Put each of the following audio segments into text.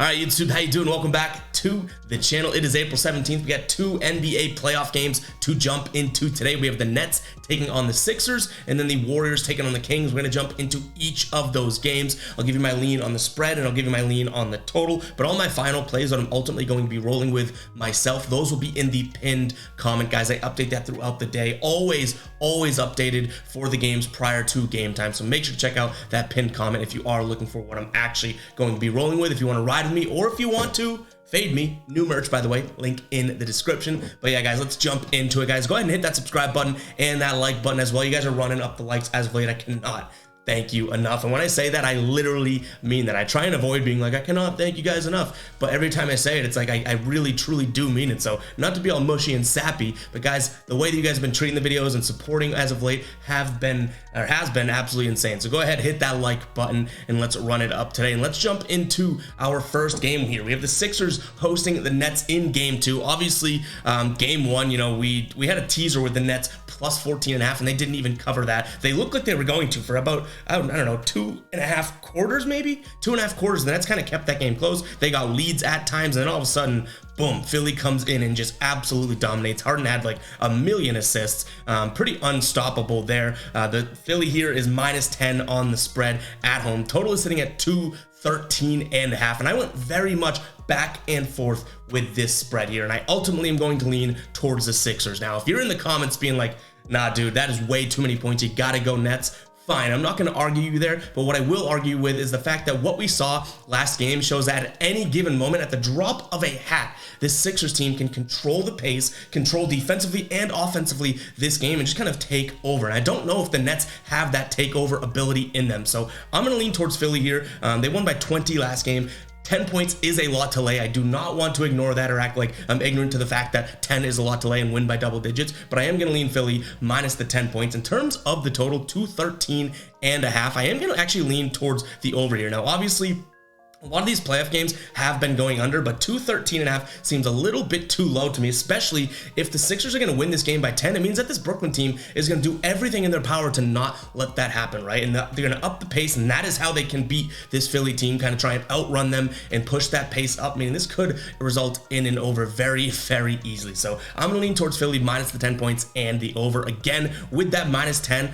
All right, YouTube, how you doing? Welcome back to the channel. It is April 17th. We got two NBA playoff games to jump into today. We have the Nets taking on the Sixers, and then the Warriors taking on the Kings. We're going to jump into each of those games. I'll give you my lean on the spread, and I'll give you my lean on the total. But all my final plays that I'm ultimately going to be rolling with myself, those will be in the pinned comment, guys. I update that throughout the day. Always updated for the games prior to game time. So make sure to check out that pinned comment if you are looking for what I'm actually going to be rolling with. If you want to ride with me, or if you want to fade me, new merch, by the way, link in the description. But yeah, guys, let's jump into it, guys. Go ahead and hit that subscribe button and that like button as well. You guys are running up the likes as of late. I cannot thank you enough. And when I say that, I literally mean that. I try and avoid being like, I cannot thank you guys enough. But every time I say it, it's like I really, truly do mean it. So not to be all mushy and sappy, but guys, the way that you guys have been treating the videos and supporting as of late has been absolutely insane. So go ahead, hit that like button, and let's run it up today. And let's jump into our first game here. We have the Sixers hosting the Nets in game two. Obviously, game one, you know, we had a teaser with the Nets plus 14.5, and they didn't even cover that. They looked like they were going to for about, I don't know, 2.5 quarters, maybe 2.5 quarters. And that's kind of kept that game close. They got leads at times, and then all of a sudden, boom, Philly comes in and just absolutely dominates. Harden had like 1 million assists, pretty unstoppable there. The Philly here is minus 10 on the spread at home. Total is sitting at 213.5, and I went very much back and forth with this spread here, and I ultimately am going to lean towards the Sixers. Now, if you're in the comments being like, nah, dude, that is way too many points, you gotta go Nets, fine, I'm not going to argue you there, but what I will argue with is the fact that what we saw last game shows that at any given moment, at the drop of a hat, this Sixers team can control the pace, control defensively and offensively this game, and just kind of take over. And I don't know if the Nets have that takeover ability in them, so I'm going to lean towards Philly here. They won by 20 last game. 10 points is a lot to lay. I do not want to ignore that or act like I'm ignorant to the fact that 10 is a lot to lay and win by double digits, but I am going to lean Philly minus the 10 points. In terms of the total, 213.5, I am going to actually lean towards the over here. Now, obviously, a lot of these playoff games have been going under, but 213.5 seems a little bit too low to me, especially if the Sixers are going to win this game by 10. It means that this Brooklyn team is going to do everything in their power to not let that happen, right? And they're going to up the pace, and that is how they can beat this Philly team, kind of try and outrun them and push that pace up. I mean, this could result in an over very, very easily. So I'm going to lean towards Philly minus the 10 points and the over. Again, with that minus 10,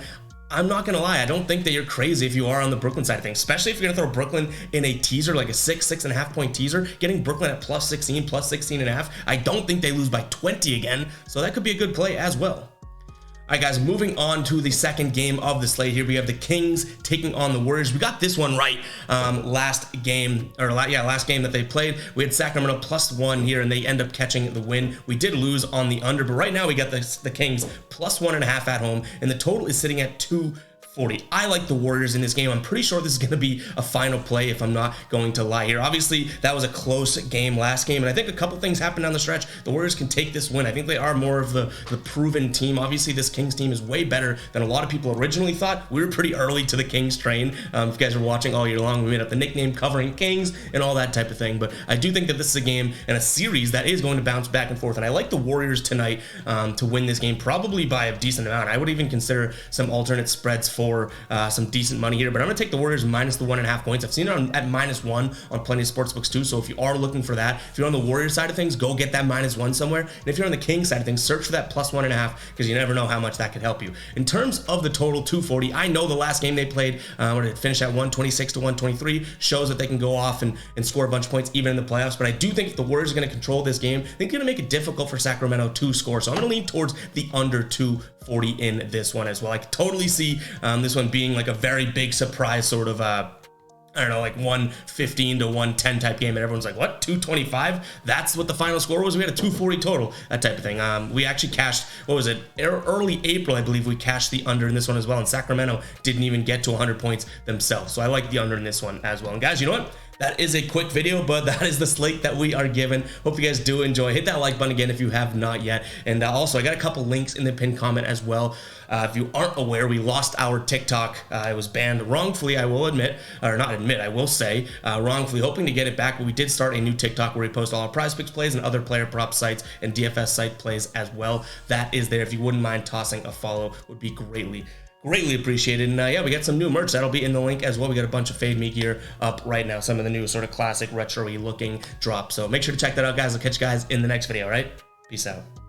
I'm not going to lie, I don't think that you're crazy if you are on the Brooklyn side of things, especially if you're going to throw Brooklyn in a teaser, like a 6.5 point teaser, getting Brooklyn at plus 16, plus 16.5. I don't think they lose by 20 again, so that could be a good play as well. All right, guys, moving on to the second game of the slate here. We have the Kings taking on the Warriors. We got this one right last game that they played. We had Sacramento +1 here, and they end up catching the win. We did lose on the under, but right now we got the Kings +1.5 at home, and the total is sitting at 240. I like the Warriors in this game. I'm pretty sure this is going to be a final play, if I'm not going to lie here. Obviously, that was a close game last game, and I think a couple things happened down the stretch. The Warriors can take this win. I think they are more of the proven team. Obviously, this Kings team is way better than a lot of people originally thought. We were pretty early to the Kings train. If you guys are watching all year long, we made up the nickname Covering Kings and all that type of thing. But I do think that this is a game and a series that is going to bounce back and forth, and I like the Warriors tonight to win this game, probably by a decent amount. I would even consider some alternate spreads for some decent money here, but I'm going to take the Warriors minus the 1.5 points. I've seen it at -1 on plenty of sportsbooks too, so if you are looking for that, if you're on the Warriors side of things, go get that -1 somewhere, and if you're on the Kings side of things, search for that +1.5, because you never know how much that could help you. In terms of the total, 240, I know the last game they played, where it finished at 126 to 123, shows that they can go off and score a bunch of points even in the playoffs, but I do think if the Warriors are going to control this game, they're going to make it difficult for Sacramento to score, so I'm going to lean towards the under 240 in this one as well. I could totally see this one being like a very big surprise sort of I don't know, like 115 to 110 type game, and everyone's like, what, 225? That's what the final score was? We had a 240 total, that type of thing. We actually cashed, what was it, early April, I believe we cashed the under in this one as well, and Sacramento didn't even get to 100 points themselves, so I like the under in this one as well. And guys, you know what? That is a quick video, but that is the slate that we are given. Hope you guys do enjoy. Hit that like button again if you have not yet. And also, I got a couple links in the pinned comment as well. If you aren't aware, we lost our TikTok. It was banned wrongfully, I will admit, or not admit, I will say, wrongfully, hoping to get it back. But we did start a new TikTok where we post all our prize picks plays and other player prop sites and DFS site plays as well. That is there. If you wouldn't mind tossing a follow, would be greatly greatly appreciated. And yeah, we got some new merch that'll be in the link as well. We got a bunch of Fade Me gear up right now, some of the new sort of classic retro-y looking drops. So make sure to check that out, guys. I'll catch you guys in the next video. All right, peace out.